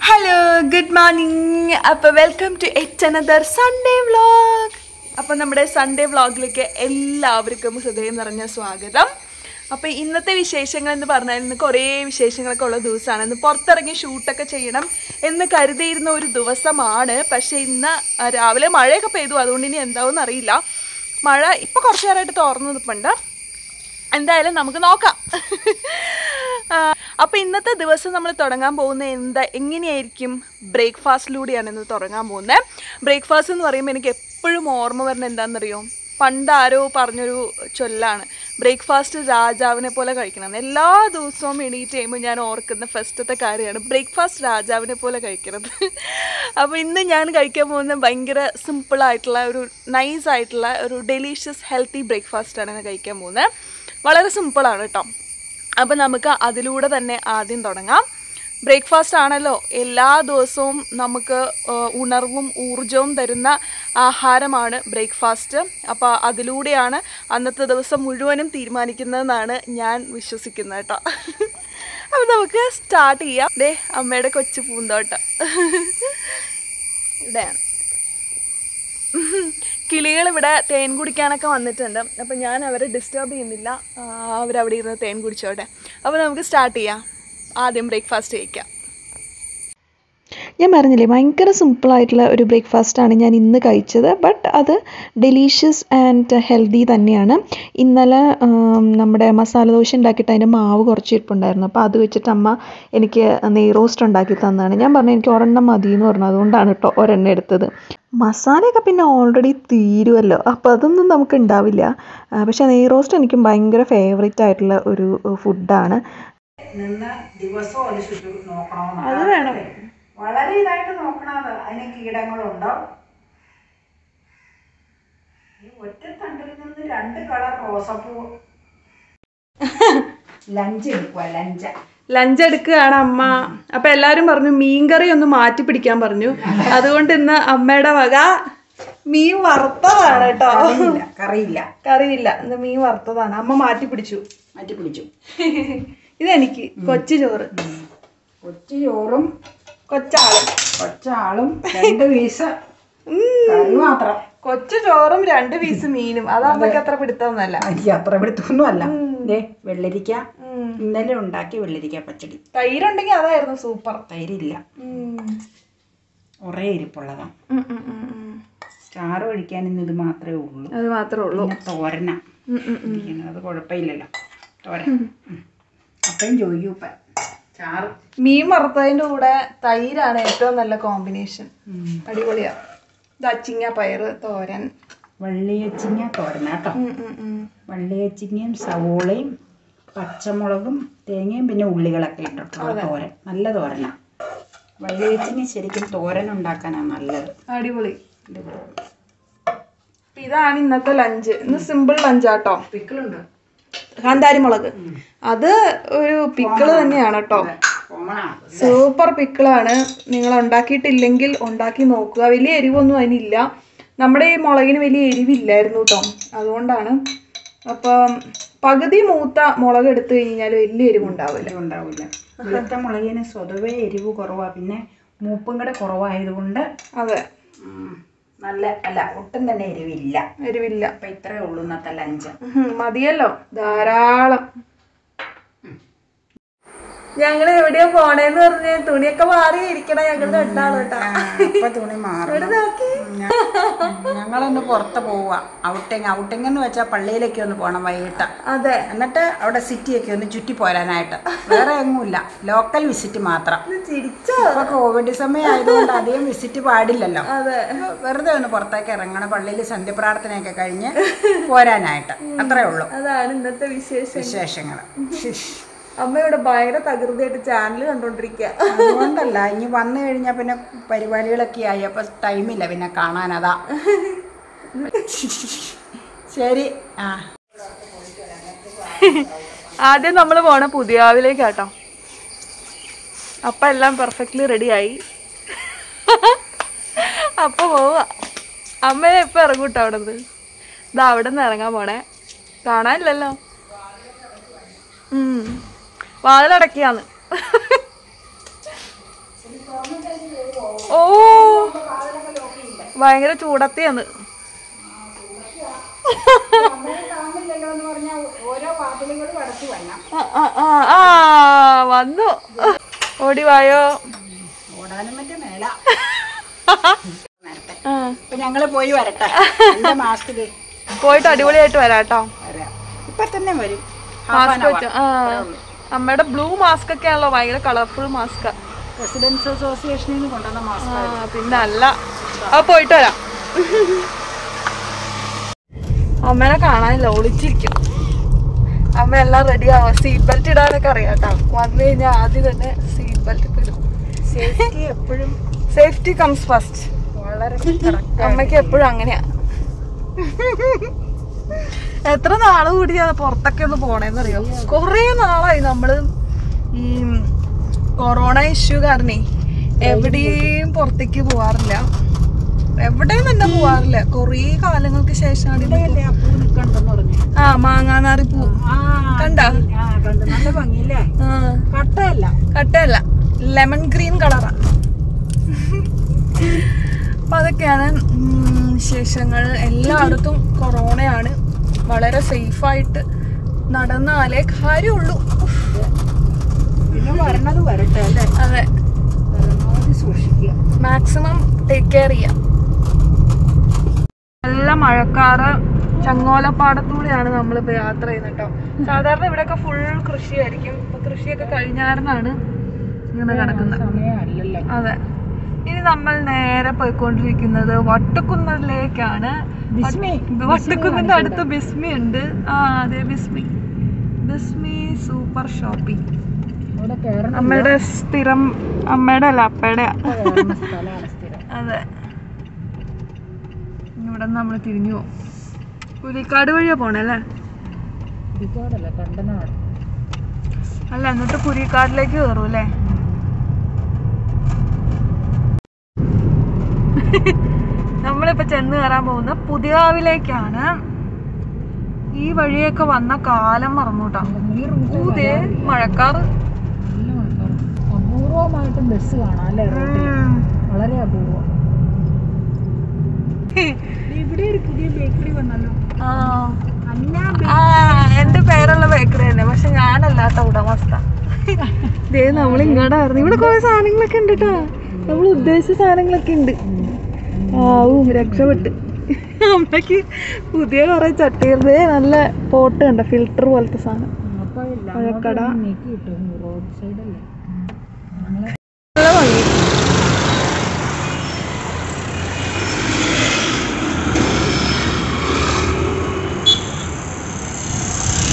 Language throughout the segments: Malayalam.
Hello, good morning. Welcome to yet another Sunday vlog. നമ്മുടെ സൺഡേ വ്ളോഗിലേക്ക് എല്ലാവർക്കും ഹൃദയം നിറഞ്ഞ സ്വാഗതം. അപ്പോൾ ഇന്നത്തെ വിശേഷങ്ങൾ എന്ന് പറഞ്ഞാൽ ഇന്ന് കുറേ വിശേഷങ്ങളൊക്കെ ഉള്ള ദിവസമാണ്. ഇന്ന് പുറത്തിറങ്ങി ഷൂട്ടൊക്കെ ചെയ്യണം എന്ന് കരുതിയിരുന്ന ഒരു ദിവസമാണ്. പക്ഷേ ഇന്ന് രാവിലെ മഴയൊക്കെ പെയ്തു, അതുകൊണ്ട് ഇനി എന്താവുമെന്ന് അറിയില്ല. മഴ ഇപ്പോൾ കുറച്ച് നേരമായിട്ട് തുറന്നു നിൽപ്പുണ്ട്. എന്തായാലും നമുക്ക് നോക്കാം. അപ്പോൾ ഇന്നത്തെ ദിവസം നമ്മൾ തുടങ്ങാൻ പോകുന്നത് എങ്ങനെയായിരിക്കും? ബ്രേക്ക്ഫാസ്റ്റിലൂടെയാണ് ഇന്ന് തുടങ്ങാൻ പോകുന്നത്. ബ്രേക്ക്ഫാസ്റ്റ് എന്ന് പറയുമ്പോൾ എനിക്ക് എപ്പോഴും ഓർമ്മ വരുന്നത് എന്താണെന്നറിയോ? പണ്ടാരോ പറഞ്ഞൊരു ചൊല്ലാണ്, ബ്രേക്ക്ഫാസ്റ്റ് രാജാവിനെ പോലെ കഴിക്കണം. എല്ലാ ദിവസവും എണീറ്റ് ചെയ്യുമ്പോൾ ഞാൻ ഓർക്കുന്ന ഫസ്റ്റത്തെ കാര്യമാണ് ബ്രേക്ക്ഫാസ്റ്റ് രാജാവിനെ പോലെ കഴിക്കുന്നത്. അപ്പോൾ ഇന്ന് ഞാൻ കഴിക്കാൻ പോകുന്നത് ഭയങ്കര സിമ്പിളായിട്ടുള്ള ഒരു നൈസായിട്ടുള്ള ഒരു ഡെലീഷ്യസ് ഹെൽത്തി ബ്രേക്ക്ഫാസ്റ്റാണ് ഞാൻ കഴിക്കാൻ പോകുന്നത്. വളരെ സിമ്പിളാണ് കേട്ടോ. അപ്പോൾ നമുക്ക് അതിലൂടെ തന്നെ ആദ്യം തുടങ്ങാം. ബ്രേക്ക്ഫാസ്റ്റ് ആണല്ലോ എല്ലാ ദിവസവും നമുക്ക് ഉണർവും ഊർജവും തരുന്ന ആഹാരമാണ് ബ്രേക്ക്ഫാസ്റ്റ്. അപ്പോൾ അതിലൂടെയാണ് അന്നത്തെ ദിവസം മുഴുവനും തീരുമാനിക്കുന്നതെന്നാണ് ഞാൻ വിശ്വസിക്കുന്നത് കേട്ടോ. അപ്പോൾ നമുക്ക് സ്റ്റാർട്ട് ചെയ്യാം. ദേ അമ്മയുടെ കൊച്ചു പൂന്തോട്ടം ഇവിടെയാണ്. കിളികൾ ഇവിടെ തേൻ കുടിക്കാനൊക്കെ വന്നിട്ടുണ്ട്. അപ്പം ഞാൻ അവരെ ഡിസ്റ്റർബ് ചെയ്യുന്നില്ല, അവരവിടെ ഇരുന്ന് തേൻ കുടിച്ചോട്ടെ. അപ്പോൾ നമുക്ക് സ്റ്റാർട്ട് ചെയ്യാം. ആദ്യം ബ്രേക്ക്ഫാസ്റ്റ് കഴിക്കാം. ഞാൻ പറഞ്ഞില്ലേ, ഭയങ്കര സിമ്പിളായിട്ടുള്ള ഒരു ബ്രേക്ക്ഫാസ്റ്റാണ് ഞാൻ ഇന്ന് കഴിച്ചത്. ബട്ട് അത് ഡെലീഷ്യസ് ആൻഡ് ഹെൽത്തി തന്നെയാണ്. ഇന്നലെ നമ്മുടെ മസാല ദോശ ഉണ്ടാക്കിയിട്ട് അതിൻ്റെ മാവ് കുറച്ച് ഇരിപ്പുണ്ടായിരുന്നു. അപ്പോൾ അത് വെച്ചിട്ട് അമ്മ എനിക്ക് നെയ് റോസ്റ്റ് ഉണ്ടാക്കി തന്നതാണ്. ഞാൻ പറഞ്ഞു എനിക്ക് ഒരെണ്ണം മതി എന്ന് പറഞ്ഞു, അതുകൊണ്ടാണ് കേട്ടോ ഒരെണ്ണം എടുത്തത്. മസാലയൊക്കെ പിന്നെ ഓൾറെഡി തീരുമല്ലോ, അപ്പോൾ അതൊന്നും നമുക്ക് ഉണ്ടാവില്ല. പക്ഷേ നെയ് റോസ്റ്റ് എനിക്കും ഭയങ്കര ഫേവറേറ്റ് ആയിട്ടുള്ള ഒരു ഫുഡാണ്. അത് വേണം, വളരെ ഇതായിട്ട് നോക്കണത്. അതിന് കീടങ്ങളുണ്ടോ? ഒറ്റ തണ്ടിൽ നിന്ന് 2 കളർ റോസപ്പൂ. ലഞ്ച് എടുക്കുകയാണ് അമ്മ. അപ്പം എല്ലാവരും പറഞ്ഞു മീൻകറി ഒന്ന് മാറ്റി പിടിക്കാൻ പറഞ്ഞു. അതുകൊണ്ട് ഇന്ന് അമ്മയുടെ വക മീൻ വറുത്തതാണ് കേട്ടോ. കറിയില്ല, ഇന്ന് മീൻ വറുത്തതാണ്. അമ്മ മാറ്റി പിടിച്ചു. ഇതെനിക്ക് കൊച്ചു ചോറും കൊച്ചാളും 2 പീസ് മാത്രം. കൊച്ചു ചോറും 2 പീസ് മീനും. അതൊക്കെ അത്ര പിടുത്തമൊന്നുമല്ല. അത്ര പിടുത്തൊന്നുമല്ല. വെള്ളരിക്ക ഇന്നലെ ഉണ്ടാക്കി വെള്ളരിക്ക പച്ചടി. തൈരുണ്ടെങ്കിൽ അതായിരുന്നു സൂപ്പർ. തൈരില്ല, കുറേ ഇരിപ്പുള്ളതാണ്. സ്റ്റാർ കഴിക്കാൻ ഇന്ന് ഇത് മാത്രമേ ഉള്ളൂ. തോരന അത് കുഴപ്പമില്ലല്ലോ. തോരൻ അപ്പം ചോദിക്കൂപ്പ ചാറ്. മീൻ വറുത്തതിൻ്റെ കൂടെ തൈരാണ് ഏറ്റവും നല്ല കോമ്പിനേഷൻ. അടിപൊളിയാ. ഇത് അച്ചിങ്ങ പയറ് തോരൻ, വെള്ളിയച്ചിങ്ങ തോരന കേട്ടോ. വെള്ളിയച്ചിങ്ങയും സവോളയും പച്ചമുളകും തേങ്ങയും പിന്നെ ഉള്ളികളൊക്കെ ഇട്ടിട്ടുള്ള തോരൻ. നല്ല തോരനാ. വെള്ളിയച്ചിങ്ങ ശരിക്കും തോരൻ ഉണ്ടാക്കാനാണ് നല്ലത്. അടിപൊളി. ഇതാണ് ഇന്നത്തെ ലഞ്ച്. ഇന്ന് സിമ്പിൾ ലഞ്ചാട്ടോ. പിക്കിളുണ്ട്, കാന്താരി മുളക്. അത് ഒരു പിക്കിള് തന്നെയാണ് കേട്ടോ. സൂപ്പർ പിക്കിളാണ്. നിങ്ങൾ ഉണ്ടാക്കിയിട്ടില്ലെങ്കിൽ ഉണ്ടാക്കി നോക്കുക. വലിയ എരിവൊന്നും അതിനില്ല. നമ്മുടെ ഈ മുളകിന് വലിയ എരിവില്ലായിരുന്നു കേട്ടോ, അതുകൊണ്ടാണ്. അപ്പം പകുതി മൂത്ത മുളക് എടുത്തു കഴിഞ്ഞാൽ വലിയ എരിവുണ്ടാവില്ല. വെളുത്ത മുളകിന് സ്വതവേ എരിവ് കുറവാണ്. പിന്നെ മൂപ്പും കൂടെ കുറവായതുകൊണ്ട് അതെ ഒട്ടും തന്നെ എരിവില്ല. അപ്പൊ ഇത്രേ ഉള്ളൂ ഇന്നത്തെ ലഞ്ച്. മതിയല്ലോ, ധാരാളം. ഞങ്ങള് എവിടെയോ പോണേന്ന് പറഞ്ഞ് തുണിയൊക്കെ മാറി ഇരിക്കണ ഞങ്ങൾ രണ്ടാളും കേട്ടോ. ഇപ്പൊ തുണി മാറി ഞങ്ങളൊന്ന് പുറത്ത് പോവാ. ഔട്ടിങ് എന്ന് വെച്ചാൽ പള്ളിയിലേക്ക് ഒന്ന് പോകണം വൈകിട്ട്. അതെ, എന്നിട്ട് അവിടെ സിറ്റിയൊക്കെ ഒന്ന് ചുറ്റി പോരാനായിട്ട്. വേറെ എങ്ങുമില്ല, ലോക്കൽ വിസിറ്റ് മാത്രം. ഇപ്പൊ കോവിഡ് സമയം ആയതുകൊണ്ട് അധികം വിസിറ്റ് പാടില്ലല്ലോ. വെറുതെ ഒന്ന് പുറത്തേക്ക് ഇറങ്ങണം, പള്ളിയിൽ സന്ധ്യപ്രാർത്ഥനയൊക്കെ കഴിഞ്ഞ് പോരാനായിട്ട്. അത്രേ ഉള്ളൂ. അതാണ് ഇന്നത്തെ വിശേഷങ്ങൾ. അമ്മയുടെ ഭയങ്കര തകൃതിയായിട്ട് ചാനൽ കണ്ടോണ്ടിരിക്കുക. അതുകൊണ്ടല്ല, ഇനി വന്നു കഴിഞ്ഞാൽ പിന്നെ പരിപാടികളൊക്കെ ആയി, അപ്പൊ ടൈമില്ല പിന്നെ കാണാൻ. അതാ ശരി. ആദ്യം നമ്മൾ പോണ പുതിയാവിലേക്ക് കേട്ടോ. അപ്പം എല്ലാം പെർഫെക്റ്റ്ലി റെഡിയായി. അപ്പൊ പോവാ. അമ്മയെ എപ്പോൾ ഇറങ്ങും കേട്ടോ അവിടെ നിന്ന്. ഇതാ അവിടെ നിന്ന് ഇറങ്ങാൻ പോണേ. കാണാനില്ലല്ലോ. വാതിലടക്കിയാന്ന്. ഓ ഭയങ്കര ചൂടത്തിയാണ്. വന്നു ഓടിവായോ. ഓടാനും മറ്റേ മേല. ഞങ്ങള് പോയി വരട്ടെ. മാസ്കില് പോയിട്ട് അടിപൊളിയായിട്ട് വരാട്ടോ. ഇപ്പൊ തന്നെ വരും. മാസ്ക് വെച്ചോ. അമ്മയുടെ ബ്ലൂ മാസ്ക് ഒക്കെ ആണല്ലോ, ഭയങ്കര കളർഫുൾ മാസ്കാ. റെസിഡൻസ് അസോസിയേഷനിൽ നിന്ന് കൊണ്ടുവന്ന മാസ്ക്. പിന്നെ അല്ല. അപ്പൊ പോയിട്ട് വരാം. അമ്മേനെ കാണാനില്ല, ഒളിച്ചിരിക്കും. അമ്മ എല്ലാം റെഡി ആവാം. സീറ്റ് ബെൽറ്റ് ഇടാനൊക്കെ അറിയാട്ടോ. വന്നു കഴിഞ്ഞാൽ ആദ്യം തന്നെ സീറ്റ് ബെൽറ്റ് ഇടും. സേഫ്റ്റി എപ്പോഴും, സേഫ്റ്റി കംസ് ഫസ്റ്റ്. വളരെ അമ്മയ്ക്ക് എപ്പോഴും അങ്ങനെയാ. എത്ര നാള് കൂടിയാ പുറത്തൊക്കെ ഒന്ന് പോണേന്നറിയോ. കൊറേ നാളായി നമ്മള് ഈ കൊറോണ ഇഷ്യൂ കാരണേ എവിടെയും പുറത്തേക്ക് പോവാറില്ല. എവിടെയും തന്നെ പോവാറില്ല. കൊറേ കാലങ്ങൾക്ക് ശേഷമാണ് മാങ്ങാനാറി പൂ കണ്ട. നല്ല ഭംഗിയില്ലേ. കട്ടയല്ല, ലെമൺ ഗ്രീൻ കളറാ. അപ്പൊ അതൊക്കെയാണ് വിശേഷങ്ങൾ. എല്ലായിടത്തും കൊറോണയാണ്. വളരെ സേഫായിട്ട് നടന്നാലേ കാര്യമുള്ളൂ. പിന്നെ വരണത് വരട്ടെ അല്ലേ. അതെ, സൂക്ഷിക്കുക, മാക്സിമം ടേക്ക് കെയർ ചെയ്യാം. നല്ല മഴക്കാറ് ചങ്ങോലപ്പാടത്തൂടെയാണ് നമ്മളിപ്പോ യാത്ര ചെയ്യുന്നത് കേട്ടോ. സാധാരണ ഇവിടെയൊക്കെ ഫുൾ കൃഷിയായിരിക്കും. ഇപ്പൊ കൃഷിയൊക്കെ കഴിഞ്ഞായിരുന്നാണ് ഇങ്ങനെ കിടക്കുന്നത്. അതെ. ഇനി നമ്മൾ നേരെ പോയിക്കൊണ്ടിരിക്കുന്നത് വട്ടക്കുന്നിലേക്കാണ്. വട്ടക്കുന്നിന്റെ അടുത്ത് ബിസ്മി ഉണ്ട്. അതെ, ബിസ്മി സൂപ്പർ ഷോപ്പിംഗ്. അമ്മയുടെ സ്ഥിരം, അമ്മയുടെ അല്ല അപ്പയുടെ. അതെ. ഇവിടെ നമ്മള് തിരിഞ്ഞു പോകും. പുലിക്കാട് വഴിയാ പോണേ അല്ലേ? അല്ല, എന്നിട്ട് പുലിക്കാടിലേക്ക് കയറും അല്ലേ? നമ്മളിപ്പോ ചെന്ന് കയറാൻ പോകുന്ന പുതിയാവിലേക്കാണ്. ഈ വഴിയൊക്കെ വന്ന കാലം മറന്നുട്ടാ. മഴക്കാറ്. അപൂർവമായിട്ടും ബസ് കാണാം അല്ലേ? വളരെ അപൂർവം. ഇവിടെ ഒരു പുതിയ ബേക്കറി വന്നല്ലോ. എന്റെ പേരുള്ള ബേക്കറി തന്നെ, പക്ഷെ ഞാനല്ലാത്ത ഉടമസ്ഥ. ദേ നമ്മൾ ഇങ്ങോട്ടായിരുന്നു. ഇവിടെ കുറെ സാധനങ്ങളൊക്കെ ഉണ്ട് കേട്ടോ. നമ്മൾ ഉദ്ദേശിച്ച സാധനങ്ങളൊക്കെ ഉണ്ട്. രക്ഷപ്പെട്ട്. അമ്മയ്ക്ക് പുതിയ കുറെ ചട്ടിയിരുന്നേ. നല്ല പോട്ട് കണ്ട, ഫിൽറ്റർ പോലത്തെ സാധനം. മഴക്കട. നല്ല ഭംഗി.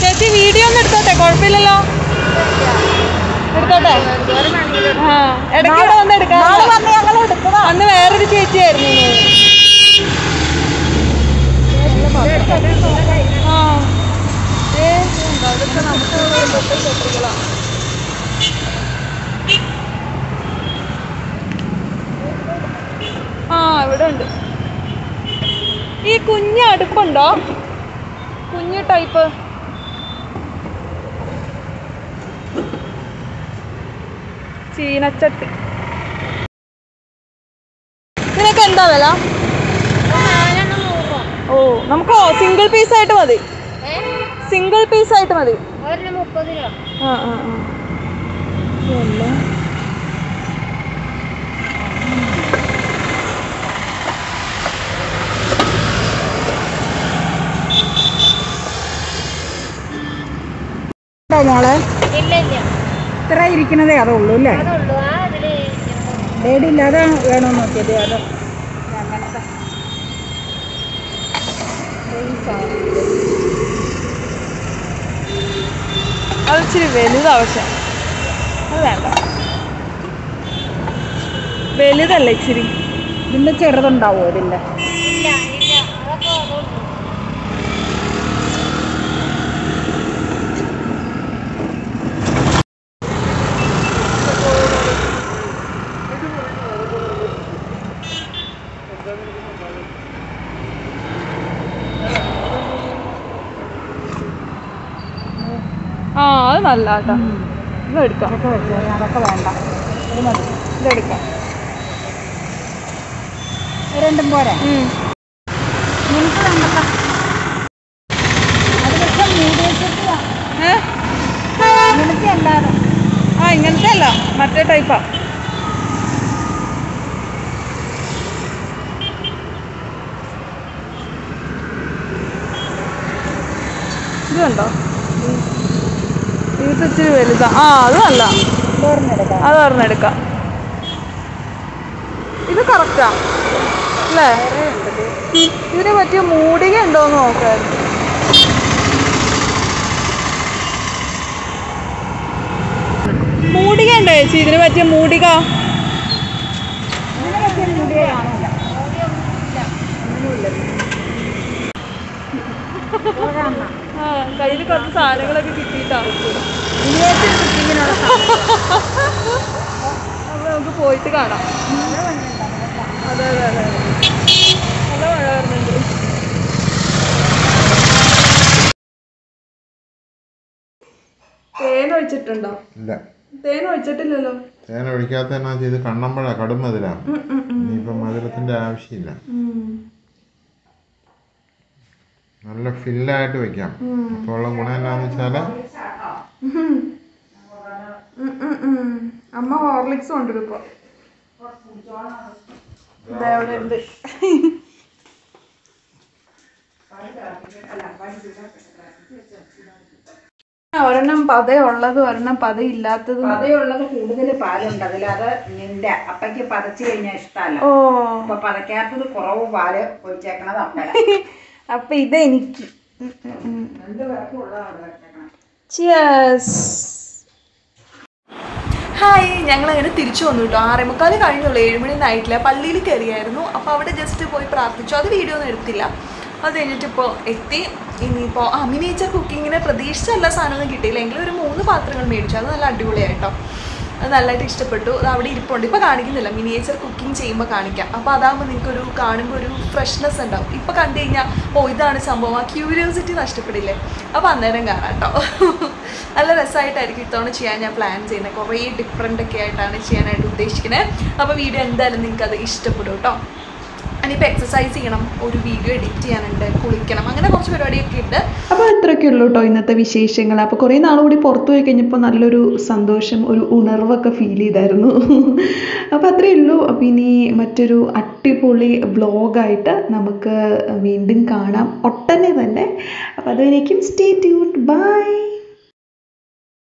ചേച്ചി വീഡിയോ ഒന്നും എടുത്തോട്ടെ? കുഴപ്പമില്ലല്ലോ, എടുത്തോട്ടെ. ഇടയ്ക്ക് വന്ന് എടുക്കാം. അന്ന് വേറൊരു ചേച്ചിയായിരുന്നു. ഇവിടെ ഉണ്ട്. ഈ കുഞ്ഞ് അടുപ്പുണ്ടോ? കുഞ്ഞ് ടൈപ്പ്. ചീനച്ചട്ടി. ഇതിനൊക്കെ എന്താ വില? ഓ, നമുക്ക് സിംഗിൾ പീസ് ആയിട്ട് മതി. സിംഗിൾ പീസ് ആയിട്ട് മതി. മോളെ ഇത്ര ഇരിക്കണതേ അതുള്ളൂ അല്ലേ? ഡേഡി ഇല്ലാതെ വേണോ നോക്കിയത്? അത് അങ്ങനത്തെ അത് ഇച്ചിരി വലുതാവശ്യം. അത് വേണ്ട, വലുതല്ല ഇച്ചിരി. ഇതിന്റെ ചെറുതുണ്ടാവോ? ഇതിന്റെ അത് നല്ല കേട്ടോ. ഇത് എടുക്കാം. അതൊക്കെ വേണ്ട, ഇത് മതി. ഇതെടുക്കാം. രണ്ടും പോരെ നിങ്ങൾക്ക് വേണ്ടല്ലോ. അത് പക്ഷെ മൂടി വെച്ചിട്ട് ഇങ്ങനത്തെ അല്ലാതെ. ഇങ്ങനത്തെ അല്ല, മറ്റേ ടൈപ്പാ. ഇത് കണ്ടോ, ഇത് ഇച്ചിരി വലുതാ. അതും അല്ല, അത് ഒരെണ്ണെടുക്കാം. ഇത് കറക്റ്റാ അല്ലേ? ഇതിന് പറ്റിയ മൂടിക ഉണ്ടോന്ന് നോക്കായിരുന്നു. മൂടിക ഉണ്ടോ ചേച്ചി? ഇതിന് പറ്റിയ മൂടിക കയ്യിൽ കുറച്ച് സാധനങ്ങളൊക്കെ കിട്ടിയിട്ടാണ്. അപ്പൊ നമുക്ക് പോയിട്ട് കാണാം. അതെ അതെ അതെ, നല്ല മഴ വരുന്നുണ്ട്. തേൻ ഒഴിച്ചിട്ടുണ്ടോ? ഇല്ല, തേൻ ഒഴിച്ചിട്ടില്ലല്ലോ. തേൻ ഒഴിക്കാത്ത എന്നാ ചെയ്ത് കണ്ണമ്പഴ കടും മധുരാ. ഇനിയിപ്പം മധുരത്തിന്റെ ആവശ്യമില്ല. നല്ല ഫില്ലായിട്ട് വെക്കാം. അപ്പോൾ ഉള്ള ഗുണം എന്നാന്ന് വെച്ചാല് അമ്മ ഹോർലിക്സ് കൊണ്ടുവരും ഇപ്പൊ. ഇതെവിടെ ഉണ്ട്? ഒരെണ്ണം പതയുള്ളത്, ഒരെണ്ണം പതയില്ലാത്തത്. പതയുള്ളത് കൂടുതൽ പാലുണ്ട് അതിൽ. അത് നിന്റെ അപ്പയ്ക്ക് പതച്ചു കഴിഞ്ഞാൽ ഇഷ്ടമല്ല. അപ്പൊ പതക്കാത്തത് കുറവ് പാല് ഒഴിച്ചേക്കണത് അപ്പഴ. അപ്പൊ ഇതെനിക്ക്. ഹായ്, ഞങ്ങളങ്ങനെ തിരിച്ചു വന്നു കേട്ടോ. 6:45 കഴിഞ്ഞുള്ളൂ, 7 മണി ആയിട്ടില്ല. പള്ളിയിൽ കയറിയായിരുന്നു. അപ്പോൾ അവിടെ ജസ്റ്റ് പോയി പ്രാർത്ഥിച്ചു. അത് വീഡിയോ ഒന്നും എടുത്തില്ല. അത് കഴിഞ്ഞിട്ട് ഇപ്പോൾ എത്തി. ഇനിയിപ്പോൾ മിനിയേച്ചർ കുക്കിങ്ങിനെ പ്രതീക്ഷിച്ച എല്ലാ സാധനമൊന്നും കിട്ടിയില്ല. എങ്കിലും ഒരു 3 പാത്രങ്ങൾ മേടിച്ചു. അത് നല്ല അടിപൊളിയായിട്ടോ. അത് നല്ലതായിട്ട് ഇഷ്ടപ്പെട്ടു. അത് അവിടെ ഇരിപ്പുണ്ട്. ഇപ്പോൾ കാണിക്കുന്നില്ല, മിനിയേച്ചർ കുക്കിംഗ് ചെയ്യുമ്പോൾ കാണിക്കാം. അപ്പോൾ അതാകുമ്പോൾ നിങ്ങൾക്കൊരു കാണുമ്പോൾ ഒരു ഫ്രഷ്നെസ് ഉണ്ടാവും. ഇപ്പോൾ കണ്ടു കഴിഞ്ഞാൽ ഇതാണ് സംഭവം, ആ ക്യൂരിയോസിറ്റി നഷ്ടപ്പെടില്ലേ? അപ്പോൾ അന്നേരം കാണാം കേട്ടോ. നല്ല രസമായിട്ടായിരിക്കും ഇത്തവണ ചെയ്യാൻ ഞാൻ പ്ലാൻ ചെയ്യുന്നത്. കുറേ ഡിഫറെൻ്റ് ഒക്കെ ആയിട്ടാണ് ചെയ്യാനായിട്ട് ഉദ്ദേശിക്കുന്നത്. അപ്പോൾ വീഡിയോ എന്തായാലും നിങ്ങൾക്കത് ഇഷ്ടപ്പെടും കേട്ടോ. ഇനിയിപ്പോൾ എക്സസൈസ് ചെയ്യണം, ഒരു വീഡിയോ എഡിറ്റ് ചെയ്യാനുണ്ട്, കുളിക്കണം, അങ്ങനെ കുറച്ച് പരിപാടിയൊക്കെ ഉണ്ട്. അപ്പോൾ ഇത്രയൊക്കെ ഉള്ളൂ കേട്ടോ ഇന്നത്തെ വിശേഷങ്ങൾ. അപ്പോൾ കുറേ നാളുകൂടി പുറത്തു പോയി കഴിഞ്ഞപ്പോൾ നല്ലൊരു സന്തോഷം, ഒരു ഉണർവൊക്കെ ഫീൽ ചെയ്തായിരുന്നു. അപ്പോൾ അത്രയേ ഉള്ളൂ. അപ്പോൾ ഇനി മറ്റൊരു അടിപൊളി വ്ളോഗായിട്ട് നമുക്ക് വീണ്ടും കാണാം, ഒട്ടനെ തന്നെ. അപ്പോൾ അതുവരേക്കും സ്റ്റേ ട്യൂൺഡ്. ബൈ.